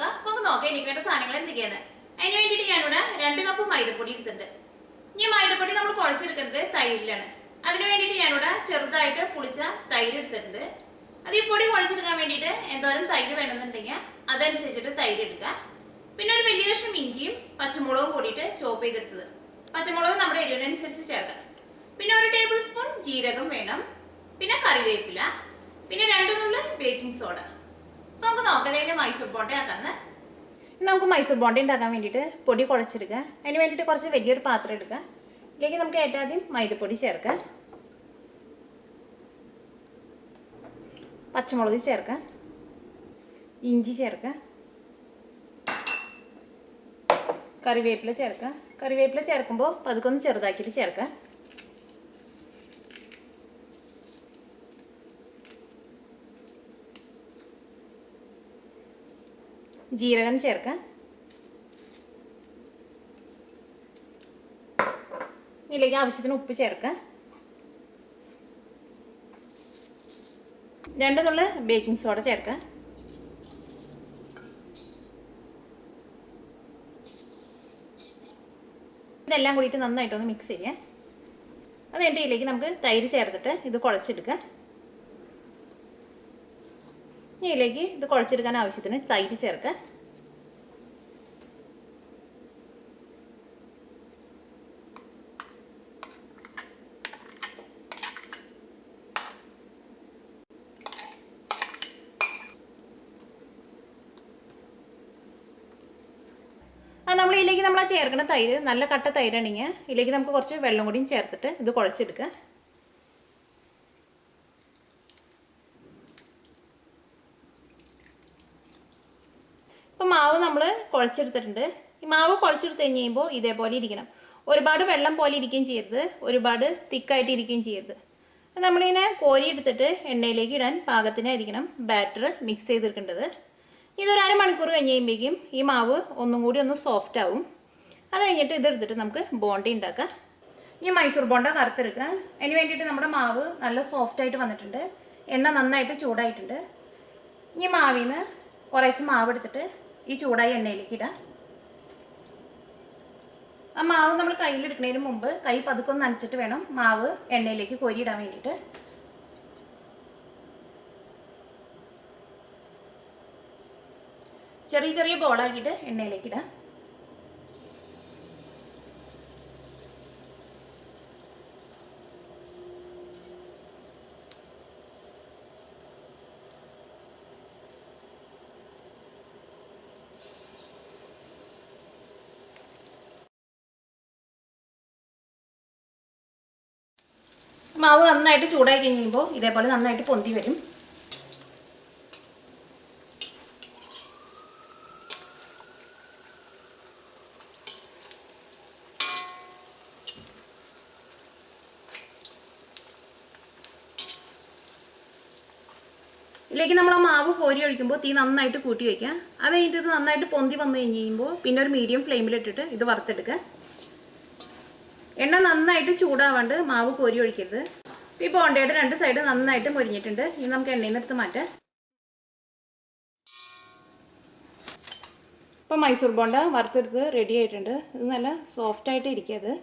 നോക്കാം. നമുക്ക് നോക്കാം എനിക്ക് വേണ്ട സാധനങ്ങൾ എന്തൊക്കെയാണ്. അതിന് വേണ്ടിയിട്ട് ഞാനിവിടെ 2 കപ്പ് മൈദപ്പൊടി എടുത്തിട്ടുണ്ട്. ഈ മൈദപ്പൊടി നമ്മൾ കുഴച്ചെടുക്കുന്നത് തൈരിലാണ്. അതിന് വേണ്ടിയിട്ട് ഞാനിവിടെ ചെറുതായിട്ട് പുളിച്ച തൈര് എടുത്തിട്ടുണ്ട്. അത് ഈ പൊടി കുഴച്ചെടുക്കാൻ വേണ്ടിയിട്ട് എന്തോരം തൈര് വേണമെന്നുണ്ടെങ്കിൽ അതനുസരിച്ചിട്ട് തൈര് എടുക്കുക. പിന്നെ ഒരു വലിയ കഷ്ണം ഇഞ്ചിയും പച്ചമുളകും കൂടിയിട്ട് ചോപ്പ് ചെയ്തെടുത്തത്. പച്ചമുളക് നമ്മുടെ എരിവിനനുസരിച്ച് ചേർക്കാം. പിന്നെ 1 ടേബിൾ സ്പൂൺ ജീരകം വേണം. പിന്നെ കറിവേപ്പില. പിന്നെ 2 നുള്ള് ബേക്കിംഗ് സോഡ. അപ്പോൾ നമുക്ക് നോക്കാം അതിൻ്റെ മൈസൂർ ബോണ്ട ആക്കാമെന്ന്. നമുക്ക് മൈസൂർ ബോണ്ട ഉണ്ടാക്കാൻ വേണ്ടിയിട്ട് പൊടി കുഴച്ചെടുക്കുക. അതിന് വേണ്ടിയിട്ട് കുറച്ച് വലിയൊരു പാത്രം എടുക്കുക. ഇതിലേക്ക് നമുക്ക് ഏറ്റവും ആദ്യം മൈദപ്പൊടി ചേർക്കാം, പച്ചമുളക് ചേർക്കാം, ഇഞ്ചി ചേർക്കാം, കറിവേപ്പില ചേർക്കാം. കറിവേപ്പില ചേർക്കുമ്പോൾ പതുക്കെ ഒന്ന് ചെറുതാക്കിയിട്ട് ചേർക്കാം. ജീരകം ചേർക്കാം. ഇതിലേക്ക് ആവശ്യത്തിന് ഉപ്പ് ചേർക്കാം. 2 നുള്ള് ബേക്കിംഗ് സോഡ ചേർക്കാം. ഇതെല്ലാം കൂടിയിട്ട് നന്നായിട്ടൊന്ന് മിക്സ് ചെയ്യാം. അത് കഴിഞ്ഞിട്ട് ഇതിലേക്ക് നമുക്ക് തൈര് ചേർത്തിട്ട് ഇത് കുഴച്ചെടുക്കാം. ഇതിലേക്ക് ഇത് കുഴച്ചെടുക്കാൻ ആവശ്യത്തിന് തൈര് ചേർക്കാം. നമ്മൾ ഇതിലേക്ക് നമ്മൾ ചേർക്കുന്ന തൈര് നല്ല കട്ട തൈരാണെങ്കിൽ ഇതിലേക്ക് നമുക്ക് കുറച്ച് വെള്ളം കൂടിയും ചേർത്തിട്ട് ഇത് കുഴച്ചെടുക്കുക. ഇപ്പോൾ മാവ് നമ്മൾ കുഴച്ചെടുത്തിട്ടുണ്ട്. ഈ മാവ് കുഴച്ചെടുത്ത് കഴിഞ്ഞ് കഴിയുമ്പോൾ ഇതേപോലെ ഇരിക്കണം. ഒരുപാട് വെള്ളം പോലെ ഇരിക്കുകയും ചെയ്യരുത്, ഒരുപാട് തിക്കായിട്ട് ഇരിക്കുകയും ചെയ്യരുത്. നമ്മളിങ്ങനെ കോരി എടുത്തിട്ട് എണ്ണയിലേക്ക് ഇടാൻ പാകത്തിനായിരിക്കണം ബാറ്റർ മിക്സ് ചെയ്തെടുക്കേണ്ടത്. ഇതൊരു അരമണിക്കൂർ കഴിഞ്ഞ് കഴിയുമ്പോഴേക്കും ഈ മാവ് ഒന്നും കൂടി ഒന്ന് സോഫ്റ്റ് ആവും. അത് കഴിഞ്ഞിട്ട് ഇതെടുത്തിട്ട് നമുക്ക് ബോണ്ട ഉണ്ടാക്കാം. ഈ മൈസൂർ ബോണ്ട വറുത്തെടുക്കുക. അതിന് വേണ്ടിയിട്ട് നമ്മുടെ മാവ് നല്ല സോഫ്റ്റായിട്ട് വന്നിട്ടുണ്ട്. എണ്ണ നന്നായിട്ട് ചൂടായിട്ടുണ്ട്. ഈ മാവിൽ നിന്ന് കുറേശ്ശെ മാവ് എടുത്തിട്ട് ഈ ചൂടായ എണ്ണയിലേക്ക് ഇടാം. ആ മാവ് നമ്മൾ കയ്യിലെടുക്കുന്നതിന് മുമ്പ് കൈ പതുക്കെ ഒന്ന് നനച്ചിട്ട് വേണം മാവ് എണ്ണയിലേക്ക് കോരിയിടാൻ വേണ്ടിയിട്ട്. ചെറിയ ചെറിയ ബോളാക്കിയിട്ട് എണ്ണയിലേക്ക് ഇടാം. മാവ് നന്നായിട്ട് ചൂടായി കഴിയുമ്പോൾ ഇതേപോലെ നന്നായിട്ട് പൊന്തി വരും. ഇതിലേക്ക് നമ്മൾ ആ മാവ് കോരി ഒഴിക്കുമ്പോൾ തീ നന്നായിട്ട് കൂട്ടി വയ്ക്കുക. അത് കഴിഞ്ഞിട്ട് ഇത് നന്നായിട്ട് പൊന്തി വന്നു കഴിഞ്ഞ് കഴിയുമ്പോൾ പിന്നെ ഒരു മീഡിയം ഫ്ലെയിമിലിട്ടിട്ട് ഇത് വറുത്തെടുക്കുക. എണ്ണ നന്നായിട്ട് ചൂടാവാണ്ട് മാവ് കോരി ഒഴിക്കരുത്. ഈ ബോണ്ടയുടെ 2 സൈഡ് നന്നായിട്ട് മൊരിഞ്ഞിട്ടുണ്ട്. ഇനി നമുക്ക് എണ്ണയിൽ നിന്ന് എടുത്ത് മാറ്റാം. ഇപ്പോൾ മൈസൂർ ബോണ്ട വറുത്തെടുത്ത് റെഡി ആയിട്ടുണ്ട്. ഇത് നല്ല സോഫ്റ്റായിട്ട് ഇരിക്കുക.